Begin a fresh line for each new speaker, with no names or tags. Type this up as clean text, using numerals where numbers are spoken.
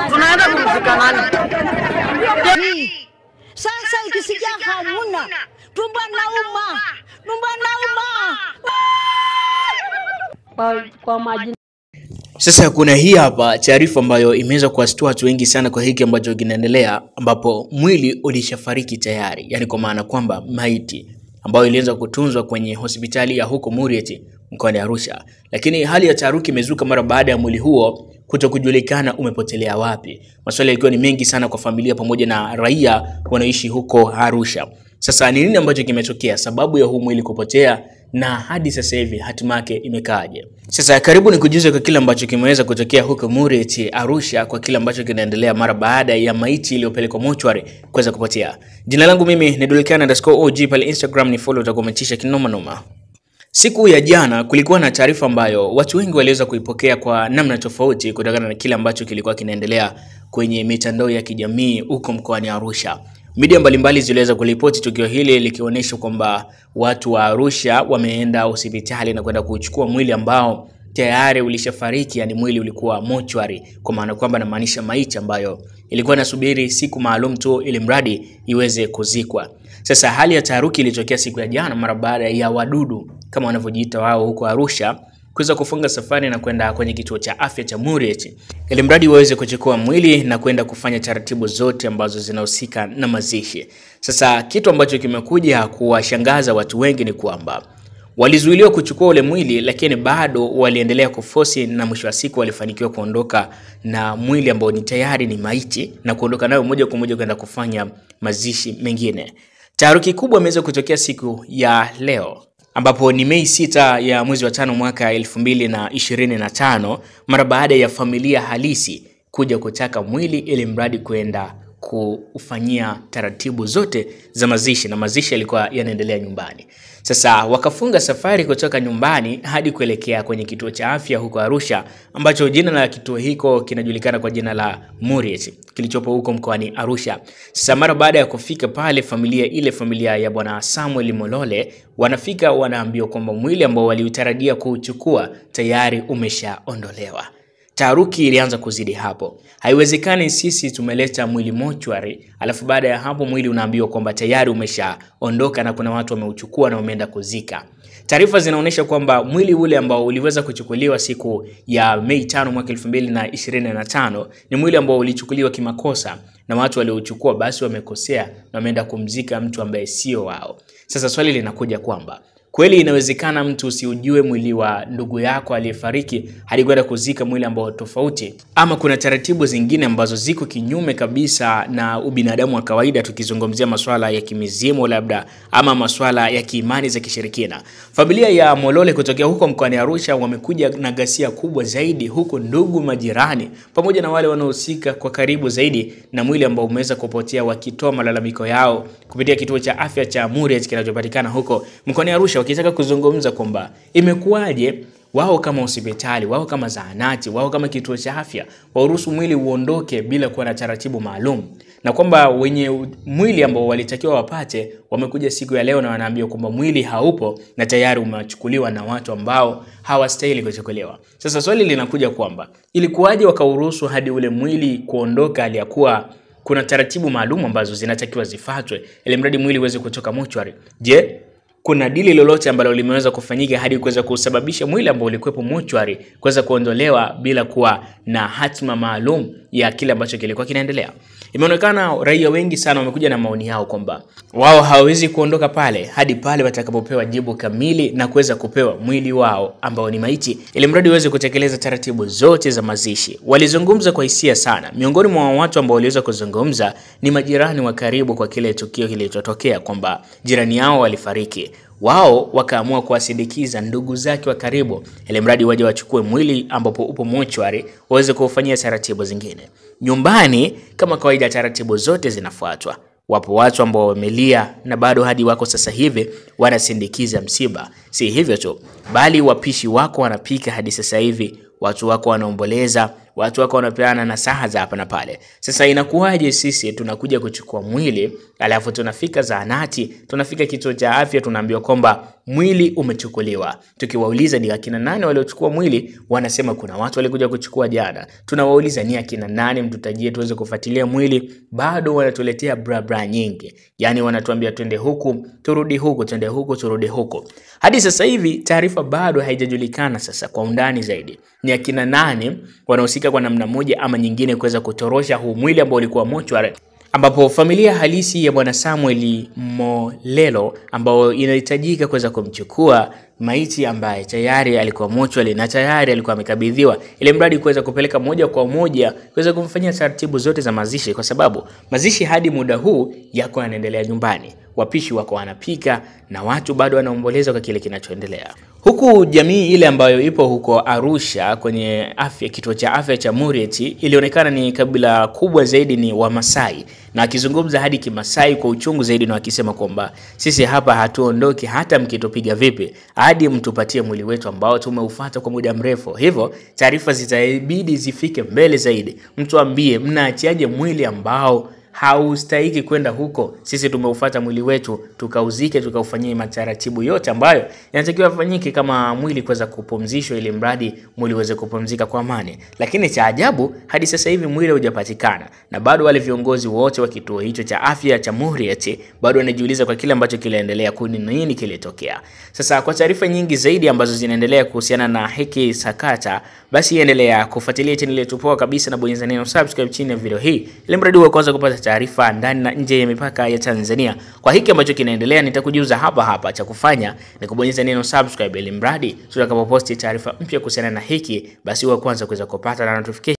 Tunaenda kumzika nani? Sasa ukisikia hamuna, tumbo nauma. Kwa maji.
Sasa kuna hii hapa taarifa ambayo imeweza kuwashtua watu wengi sana kwa hiki ambacho kinaendelea, ambapo mwili ulishafariki tayari, yani kwa maana kwamba maiti ambayo ilianza kutunzwa kwenye hospitali ya huko Murieti mkoani Arusha, lakini hali ya taharuki imezuka mara baada ya mwili huo kutokujulikana umepotelea wapi. Maswali yalikuwa ni mengi sana kwa familia pamoja na raia wanaishi huko Arusha. Sasa ni nini ambacho kimetokea, sababu ya huu mwili kupotea, na hadi sasa hivi hatimake imekaaje? Sasa karibu ni kujuza kwa kile ambacho kimeweza kutokea huko Murieti Arusha, kwa kile ambacho kinaendelea mara baada ya maiti iliyopelekwa mochwari kuweza kupotea. Jina langu mimi ni Dulkana_OG, pale Instagram ni follow, utakometisha kinoma noma. Siku ya jana kulikuwa na taarifa ambayo watu wengi waliweza kuipokea kwa namna tofauti kutokana na kile ambacho kilikuwa kinaendelea kwenye mitandao ya kijamii huko mkoani Arusha. Media mbalimbali ziliweza kuripoti tukio hili likionyesha kwamba watu wa Arusha wameenda hospitali na kwenda kuchukua mwili ambao tayari ulishafariki, yani mwili ulikuwa mochwari, kwa maana kwamba namaanisha maiti ambayo ilikuwa nasubiri siku maalum tu ili mradi iweze kuzikwa. Sasa hali ya taharuki ilitokea siku ya jana mara baada ya wadudu kama wanavyojiita wao huko Arusha kuweza kufunga safari na kwenda kwenye kituo cha afya cha Murieti ili mradi waweze kuchukua mwili na kwenda kufanya taratibu zote ambazo zinahusika na mazishi. Sasa kitu ambacho kimekuja kuwashangaza watu wengi ni kwamba walizuiliwa kuchukua ule mwili, lakini bado waliendelea kufosi, na mwisho wa siku walifanikiwa kuondoka na mwili ambao ni tayari ni maiti na kuondoka nayo moja kwa moja kwenda kufanya mazishi mengine. Taharuki kubwa imeweza kutokea siku ya leo, ambapo ni Mei 6 ya mwezi wa 5 mwaka 2025, mara baada ya familia halisi kuja kutaka mwili ili mradi kwenda kufanyia taratibu zote za mazishi, na mazishi yalikuwa yanaendelea nyumbani. Sasa wakafunga safari kutoka nyumbani hadi kuelekea kwenye kituo cha afya huko Arusha, ambacho jina la kituo hiko kinajulikana kwa jina la Murieti, kilichopo huko mkoani Arusha. Sasa mara baada ya kufika pale, familia ya bwana Samuel Molole wanafika, wanaambiwa kwamba mwili ambao waliutarajia kuchukua tayari umeshaondolewa. Taharuki ilianza kuzidi hapo. Haiwezekani sisi tumeleta mwili mochwari, alafu baada ya hapo mwili unaambiwa kwamba tayari umeshaondoka na kuna watu wameuchukua na wameenda kuzika. Taarifa zinaonyesha kwamba mwili ule ambao uliweza kuchukuliwa siku ya Mei 5 mwaka 2025 ni mwili ambao ulichukuliwa kimakosa, na watu waliochukua basi wamekosea na wameenda kumzika mtu ambaye sio wao. Sasa swali linakuja kwamba kweli inawezekana mtu usiujue mwili wa ndugu yako aliyefariki hadi kwenda kuzika mwili ambao tofauti, ama kuna taratibu zingine ambazo ziko kinyume kabisa na ubinadamu wa kawaida, tukizungumzia masuala ya kimizimu labda ama masuala ya kiimani za kishirikina? Familia ya Molole kutokea huko mkoani Arusha wamekuja na ghasia kubwa zaidi, huko ndugu, majirani pamoja na wale wanaohusika kwa karibu zaidi na mwili ambao umeweza kupotea, wakitoa malalamiko yao kupitia kituo cha afya cha Murieti kinachopatikana huko mkoani Arusha, wakitaka kuzungumza kwamba imekuwaje wao kama hospitali, wao kama zahanati, wao kama kituo cha afya waruhusu mwili uondoke bila kuwa na taratibu maalum, na kwamba wenye mwili ambao walitakiwa wapate wamekuja siku ya leo na wanaambia kwamba mwili haupo na tayari umechukuliwa na watu ambao hawastahili kuchukuliwa. Sasa swali linakuja kwamba ilikuwaje wakauruhusu hadi ule mwili kuondoka aliyakuwa kuna taratibu maalum ambazo zinatakiwa zifuatwe ili mradi mwili uweze kutoka mochwari? Je, kuna dili lolote ambalo limeweza kufanyika hadi kuweza kusababisha mwili ambao ulikuwepo mochwari kuweza kuondolewa bila kuwa na hatima maalum ya kile ambacho kilikuwa kinaendelea? Imeonekana raia wengi sana wamekuja na maoni yao kwamba wao hawawezi kuondoka pale hadi pale watakapopewa jibu kamili na kuweza kupewa mwili wao ambao ni maiti, ili mradi uweze kutekeleza taratibu zote za mazishi. Walizungumza kwa hisia sana. Miongoni mwa watu ambao waliweza kuzungumza ni majirani wa karibu kwa kile tukio kilichotokea, kwamba jirani yao walifariki. Wao wakaamua kuwasindikiza ndugu zake wa karibu ili mradi waje wachukue mwili ambapo upo mochwari waweze kufanyia taratibu zingine. Nyumbani kama kawaida taratibu zote zinafuatwa. Wapo watu ambao wamelia na bado hadi wako sasa hivi wanasindikiza msiba. Si hivyo tu, bali wapishi wako wanapika hadi sasa hivi, watu wako wanaomboleza, watu wako wanapeana nasaha za hapa na pale. Sasa inakuwaje sisi tunakuja kuchukua mwili alafu tunafika zahanati, tunafika kituo cha afya, tunaambiwa kwamba mwili umechukuliwa. Tukiwauliza ni akina nani waliochukua mwili, wanasema kuna watu walikuja kuchukua jana. Tunawauliza ni akina nani, mtutajie tuweze kufuatilia mwili, bado wanatuletea bra nyingi. Yani wanatuambia twende huku, turudi huku, twende huku, turudi huku. Hadi sasa hivi taarifa bado haijajulikana sasa kwa undani zaidi ni akina nani wanahusika kwa namna moja ama nyingine kuweza kutorosha huu mwili ambao ulikuwa mochwari, ambapo familia halisi ya bwana Samuel Molelo ambao inahitajika kuweza kumchukua maiti ambaye tayari alikuwa mochwari na tayari alikuwa amekabidhiwa, ile mradi kuweza kupeleka moja kwa moja kuweza kumfanyia taratibu zote za mazishi, kwa sababu mazishi hadi muda huu yako yanaendelea nyumbani. Wapishi wako wanapika na watu bado wanaomboleza kwa kile kinachoendelea. Huku jamii ile ambayo ipo huko Arusha kwenye kituo cha afya cha Murieti ilionekana ni kabila kubwa zaidi ni Wamasai, na akizungumza hadi Kimasai kwa uchungu zaidi, na akisema kwamba sisi hapa hatuondoki hata mkitupiga vipi, hadi mtupatie mwili wetu ambao tumeufuata kwa muda mrefu. Hivyo taarifa zitabidi zifike mbele zaidi, mtuambie mnaachiaje mwili ambao haustahiki kwenda huko. Sisi tumeufuata mwili wetu, tukauzike, tukaufanyie mataratibu yote ambayo yanatakiwa yafanyike kama mwili kuweza kupumzishwa, ili mradi mwili uweze kupumzika kwa amani. Lakini cha ajabu hadi sasa hivi mwili hujapatikana, na bado wale viongozi wote wa kituo hicho cha afya cha Murieti bado wanajiuliza kwa kile ambacho kiliendelea, kuni nini kilitokea. Sasa kwa taarifa nyingi zaidi ambazo zinaendelea kuhusiana na hiki sakata, basi endelea kufuatilia channel yetu poa kabisa na bonyeza neno subscribe chini ya video hii, ili mradi uwe kwanza kupata taarifa ndani na nje ya mipaka ya Tanzania. Kwa hiki ambacho kinaendelea nitakujuza hapa. Cha kufanya ni kubonyeza neno subscribe, ili mradi tutakapoposti taarifa mpya kuhusiana na hiki, basi uwe kwanza kuweza kupata na notification